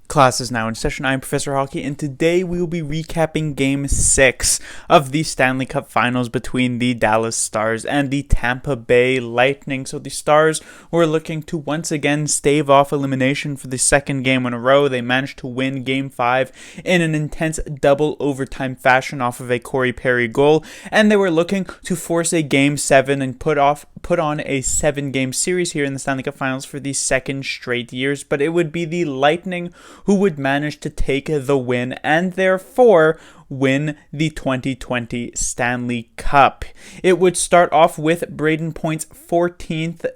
Class is now in session. I'm Professor Hockey, and today we will be recapping Game 6 of the Stanley Cup Finals between the Dallas Stars and the Tampa Bay Lightning. So the Stars were looking to once again stave off elimination for the second game in a row. They managed to win Game 5 in an intense double overtime fashion off of a Corey Perry goal, and they were looking to force a Game 7 and put on a 7-game series here in the Stanley Cup Finals for the second straight years, but it would be the Lightning who would manage to take the win and therefore win the 2020 Stanley Cup. It would start off with Braden Point's 14th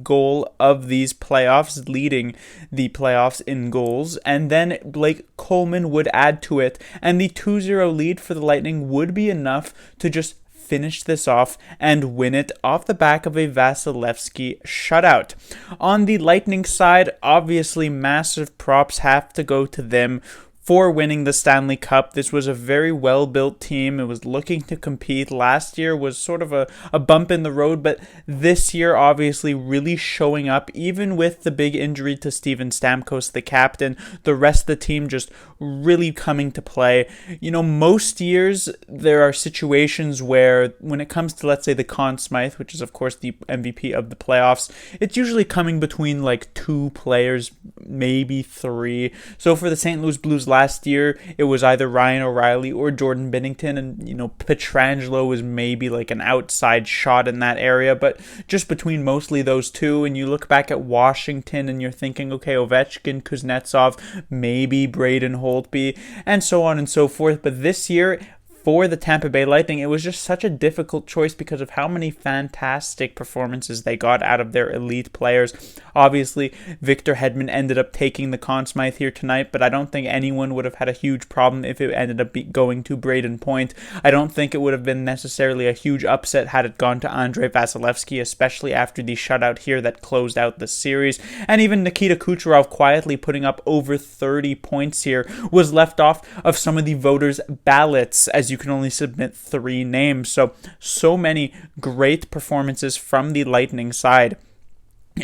goal of these playoffs, leading the playoffs in goals, and then Blake Coleman would add to it, and the 2-0 lead for the Lightning would be enough to just finish this off and win it off the back of a Vasilevsky shutout. On the Lightning side, obviously massive props have to go to them for winning the Stanley Cup. This was a very well-built team. It was looking to compete. Last year was sort of a bump in the road, but this year obviously really showing up, even with the big injury to Steven Stamkos, the captain, the rest of the team just really coming to play. You know, most years there are situations where when it comes to, let's say, the Conn Smythe, which is of course the MVP of the playoffs, it's usually coming between like 2 players, maybe 3. So for the St. Louis Blues last year, it was either Ryan O'Reilly or Jordan Binnington, and you know, Pietrangelo was maybe like an outside shot in that area, but just between mostly those two. And you look back at Washington and you're thinking, okay, Ovechkin, Kuznetsov, maybe Braden Holtby, and so on and so forth. But this year, for the Tampa Bay Lightning, it was just such a difficult choice because of how many fantastic performances they got out of their elite players. Obviously, Victor Hedman ended up taking the Conn Smythe here tonight, but I don't think anyone would have had a huge problem if it ended up going to Braden Point. I don't think it would have been necessarily a huge upset had it gone to Andrei Vasilevsky, especially after the shutout here that closed out the series. And even Nikita Kucherov quietly putting up over 30 points here was left off of some of the voters' ballots, as you can only submit 3 names. So many great performances from the Lightning side.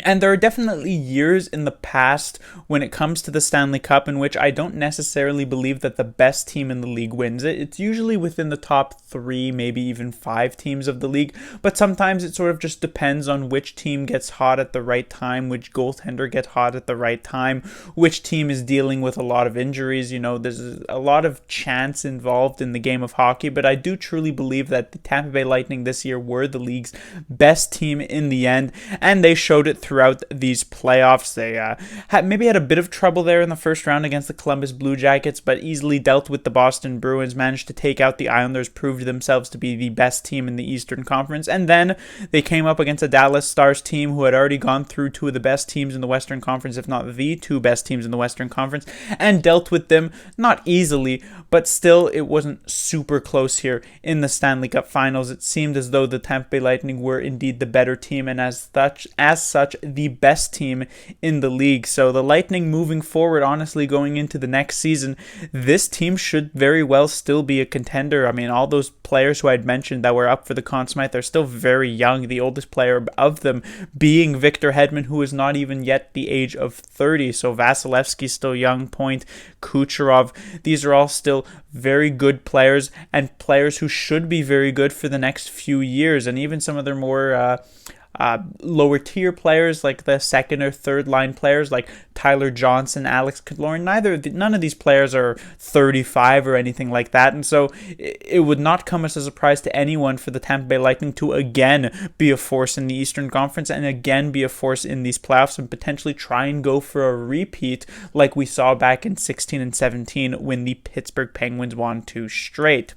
And there are definitely years in the past when it comes to the Stanley Cup in which I don't necessarily believe that the best team in the league wins it. It's usually within the top 3, maybe even 5 teams of the league, but sometimes it sort of just depends on which team gets hot at the right time, which goaltender gets hot at the right time, which team is dealing with a lot of injuries. You know, there's a lot of chance involved in the game of hockey, but I do truly believe that the Tampa Bay Lightning this year were the league's best team in the end, and they showed it throughout these playoffs. They had a bit of trouble there in the first round against the Columbus Blue Jackets, but easily dealt with the Boston Bruins, managed to take out the Islanders, proved themselves to be the best team in the Eastern Conference, and then they came up against a Dallas Stars team who had already gone through 2 of the best teams in the Western Conference, if not the 2 best teams in the Western Conference, and dealt with them not easily, but still it wasn't super close here in the Stanley Cup Finals. It seemed as though the Tampa Bay Lightning were indeed the better team, and as such the best team in the league. So the Lightning moving forward, honestly, going into the next season, this team should very well still be a contender. I mean, all those players who I'd mentioned that were up for the Conn Smythe are still very young, the oldest player of them being Victor Hedman, who is not even yet the age of 30. So Vasilevsky's still young, Point, Kucherov, these are all still very good players, and players who should be very good for the next few years. And even some of their more lower tier players, like the second or third line players like Tyler Johnson, Alex Killorn, none of these players are 35 or anything like that, and so it would not come as a surprise to anyone for the Tampa Bay Lightning to again be a force in the Eastern Conference and again be a force in these playoffs and potentially try and go for a repeat like we saw back in 16 and 17 when the Pittsburgh Penguins won 2 straight.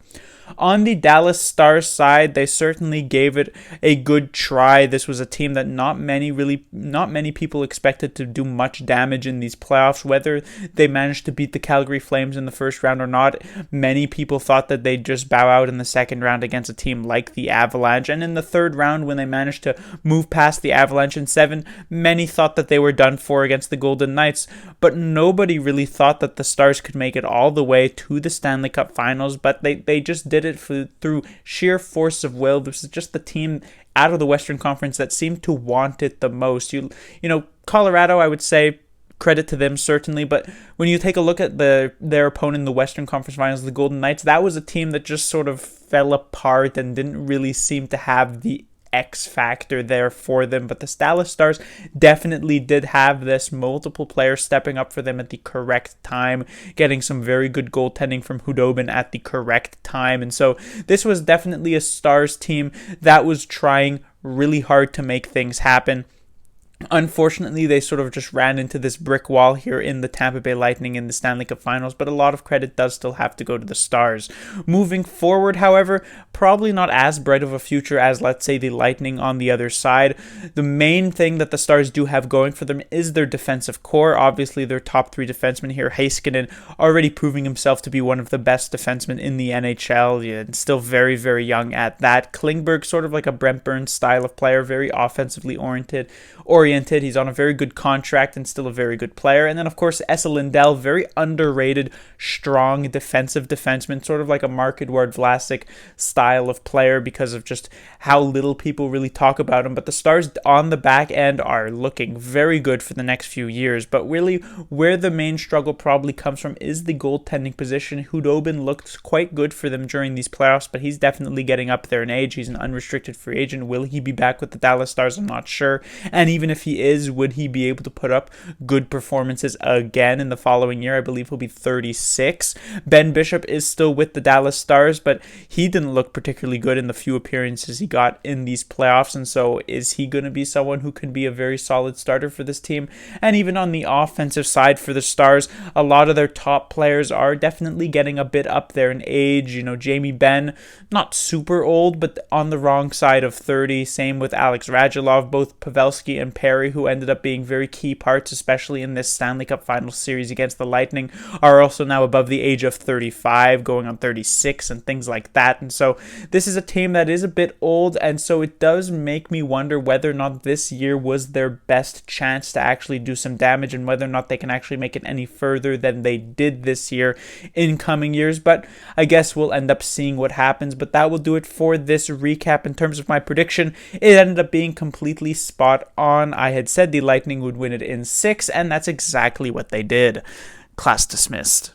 On the Dallas Stars side, they certainly gave it a good try. This was a team that not many people expected to do much damage in these playoffs. Whether they managed to beat the Calgary Flames in the first round or not, many people thought that they'd just bow out in the second round against a team like the Avalanche. And in the third round, when they managed to move past the Avalanche in 7, many thought that they were done for against the Golden Knights. But nobody really thought that the Stars could make it all the way to the Stanley Cup Finals. But they just did it through sheer force of will. This is just the team out of the Western Conference that seemed to want it the most. You know, Colorado, I would say, credit to them certainly, but when you take a look at their opponent in the Western Conference Finals, the Golden Knights, that was a team that just sort of fell apart and didn't really seem to have the X factor there for them. But the Dallas Stars definitely did have this, multiple players stepping up for them at the correct time, getting some very good goaltending from Hudobin at the correct time. And so this was definitely a Stars team that was trying really hard to make things happen. Unfortunately, they sort of just ran into this brick wall here in the Tampa Bay Lightning in the Stanley Cup Finals, but a lot of credit does still have to go to the Stars. Moving forward, however, probably not as bright of a future as, let's say, the Lightning on the other side. The main thing that the Stars do have going for them is their defensive core. Obviously, their top three defensemen here, Heiskanen, already proving himself to be one of the best defensemen in the NHL, and still very, very young at that. Klingberg, sort of like a Brent Burns style of player, very offensively oriented. He's on a very good contract and still a very good player. And then, of course, Esa Lindell, very underrated, strong defensive defenseman, sort of like a Mark-Edouard Vlasic style of player because of just how little people really talk about him. But the Stars on the back end are looking very good for the next few years. But really, where the main struggle probably comes from is the goaltending position. Hudobin looked quite good for them during these playoffs, but he's definitely getting up there in age. He's an unrestricted free agent. Will he be back with the Dallas Stars? I'm not sure. And even if he is, would he be able to put up good performances again in the following year? I believe he'll be 36. Ben Bishop is still with the Dallas Stars, but he didn't look particularly good in the few appearances he got in these playoffs, and so is he going to be someone who can be a very solid starter for this team? And even on the offensive side for the Stars, a lot of their top players are definitely getting a bit up there in age. Jamie Benn, not super old, but on the wrong side of 30. Same with Alex Radulov, both Pavelski and Perry, who ended up being very key parts, especially in this Stanley Cup Finals series against the Lightning, are also now above the age of 35, going on 36 and things like that. And so this is a team that is a bit old, and so it does make me wonder whether or not this year was their best chance to actually do some damage and whether or not they can actually make it any further than they did this year in coming years. But I guess we'll end up seeing what happens. But that will do it for this recap. In terms of my prediction, it ended up being completely spot on. I had said the Lightning would win it in 6, and that's exactly what they did. Class dismissed.